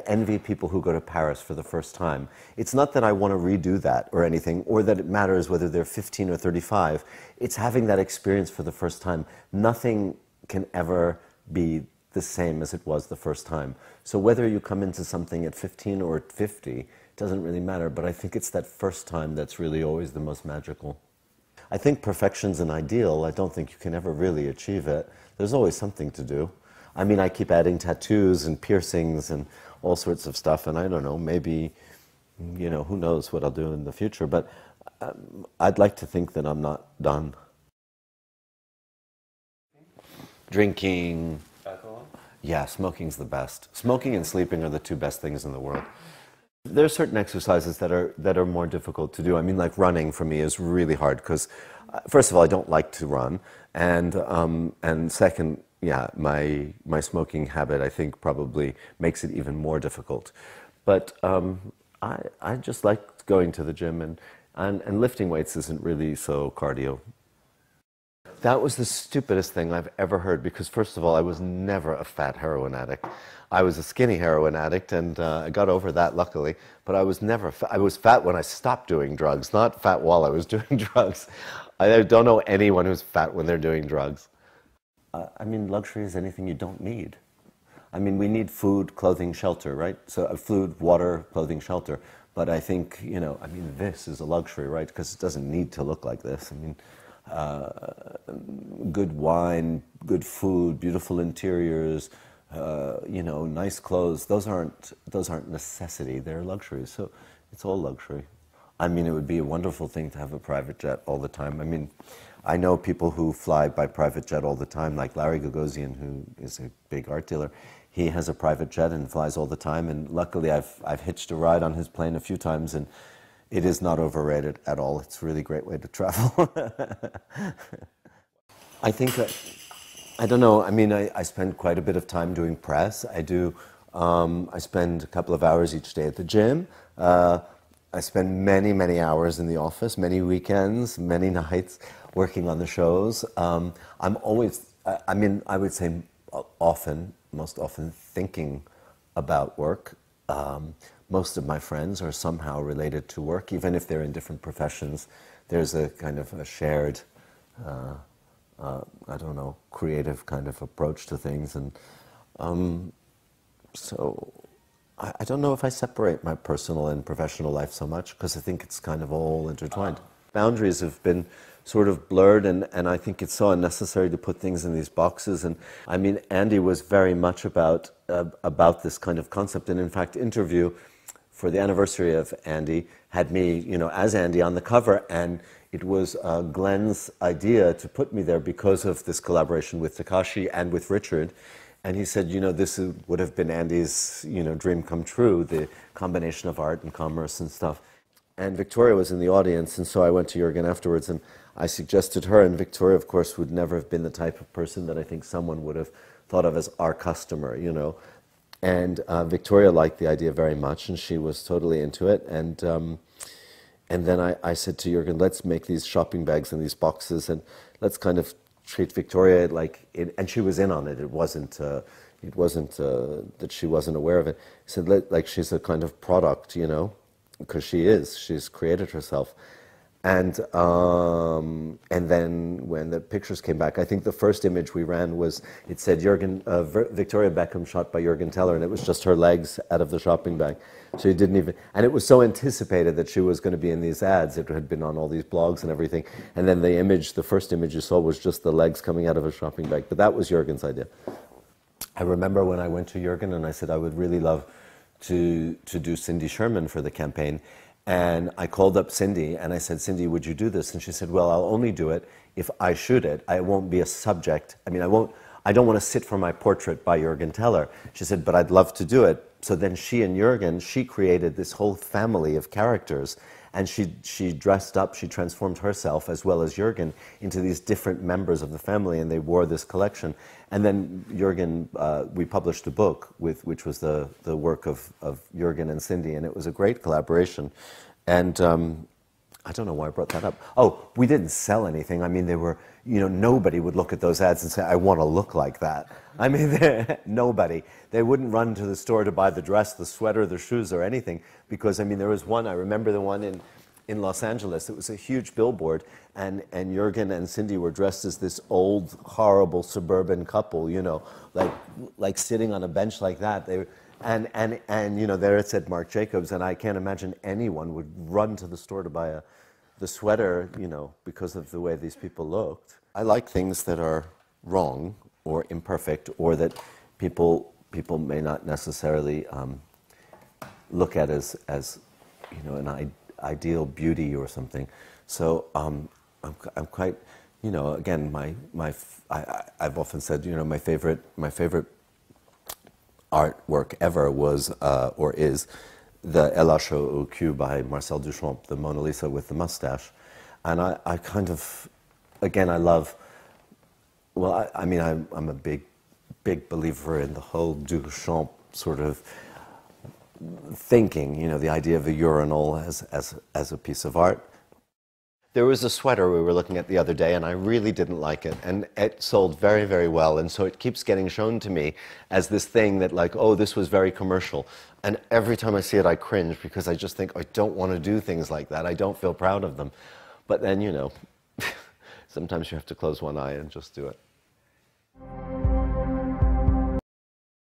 envy people who go to Paris for the first time. It's not that I want to redo that or anything, or that it matters whether they're 15 or 35. It's having that experience for the first time. Nothing can ever be the same as it was the first time. So whether you come into something at 15 or 50, doesn't really matter, but I think it's that first time that's really always the most magical. I think perfection's an ideal. I don't think you can ever really achieve it. There's always something to do. I mean, I keep adding tattoos and piercings and all sorts of stuff, and I don't know, maybe, you know, who knows what I'll do in the future, but I'd like to think that I'm not done. Drinking. Alcohol? Yeah, smoking's the best. Smoking and sleeping are the two best things in the world. There are certain exercises that are more difficult to do. I mean, like running for me is really hard because, first of all, I don't like to run, and second, yeah, my smoking habit I think probably makes it even more difficult. But I just like going to the gym, and lifting weights isn't really so cardio. That was the stupidest thing I've ever heard because, first of all, I was never a fat heroin addict. I was a skinny heroin addict, and I got over that, luckily. But I was never fat. I was fat when I stopped doing drugs, not fat while I was doing drugs. I don't know anyone who's fat when they're doing drugs. I mean, luxury is anything you don't need. I mean, we need food, clothing, shelter, right? So food, water, clothing, shelter. But I think, you know, I mean, this is a luxury, right? Because it doesn't need to look like this. I mean, good wine, good food, beautiful interiors, you know, nice clothes. Those aren't necessity. They're luxuries. So it's all luxury. I mean, it would be a wonderful thing to have a private jet all the time. I mean, I know people who fly by private jet all the time, like Larry Gagosian, who is a big art dealer. He has a private jet and flies all the time. And luckily, I've hitched a ride on his plane a few times, and it is not overrated at all. It's a really great way to travel. I think, I don't know, I mean, I spend quite a bit of time doing press. I spend a couple of hours each day at the gym. I spend many, many hours in the office, many weekends, many nights working on the shows. I'm always, I mean, I would say often, most often thinking about work. Most of my friends are somehow related to work, even if they're in different professions. There's a kind of a shared, I don't know, creative kind of approach to things. And so I don't know if I separate my personal and professional life so much, because I think it's kind of all intertwined. Boundaries have been sort of blurred, and I think it's so unnecessary to put things in these boxes. And I mean, Andy was very much about this kind of concept. And in fact, Interview, for the anniversary of Andy, had me, you know, as Andy on the cover, and it was Glenn's idea to put me there because of this collaboration with Takashi and with Richard. And he said, you know, this would have been Andy's, you know, dream come true, the combination of art and commerce and stuff. And Victoria was in the audience, and so I went to Jürgen afterwards, and I suggested her, and Victoria, of course, would never have been the type of person that I think someone would have thought of as our customer, you know. And Victoria liked the idea very much, and she was totally into it. And then I said to Jürgen, let's make these shopping bags and these boxes, and let's kind of treat Victoria like it. And she was in on it. It wasn't that she wasn't aware of it. He said, like she's a kind of product, you know, because she is. She's created herself. And then when the pictures came back, I think the first image we ran was, it said Victoria Beckham shot by Jürgen Teller, and it was just her legs out of the shopping bag. So you didn't even, and it was so anticipated that she was going to be in these ads. It had been on all these blogs and everything. And then the first image you saw was just the legs coming out of a shopping bag. But that was Jürgen's idea. I remember when I went to Jürgen and I said I would really love to do Cindy Sherman for the campaign. And I called up Cindy and I said, Cindy, would you do this? And she said, well, I'll only do it if I shoot it. I won't be a subject. I mean, I don't want to sit for my portrait by Jürgen Teller. She said, but I'd love to do it. So then she and Jürgen, she created this whole family of characters, and she dressed up, she transformed herself as well as Jürgen into these different members of the family, and they wore this collection. And then Jürgen, we published a book which was the work of Jürgen and Cindy, and it was a great collaboration. And I don't know why I brought that up. Oh, we didn't sell anything. I mean, they were, you know, nobody would look at those ads and say, I want to look like that. I mean, nobody. They wouldn't run to the store to buy the dress, the sweater, the shoes, or anything. Because, I mean, there was one, I remember the one in Los Angeles. It was a huge billboard, and Jürgen and Cindy were dressed as this old, horrible suburban couple, you know, like sitting on a bench like that. They, and you know, there it said Marc Jacobs, and I can't imagine anyone would run to the store to buy the sweater, you know, because of the way these people looked. I like things that are wrong or imperfect, or that people may not necessarily look at as you know, an ideal beauty or something. So I'm quite, you know, again, I've often said, you know, my favorite artwork ever was or is the LH au cul by Marcel Duchamp, the Mona Lisa with the mustache. And I kind of, again, I love, well, I mean, I'm a big believer in the whole Duchamp sort of thinking, you know, the idea of the urinal as a piece of art. There was a sweater we were looking at the other day, and I really didn't like it, and it sold very, very well, and so it keeps getting shown to me as this thing that, like, oh, this was very commercial. And every time I see it, I cringe, because I just think, I don't want to do things like that. I don't feel proud of them. But then, you know, sometimes you have to close one eye and just do it.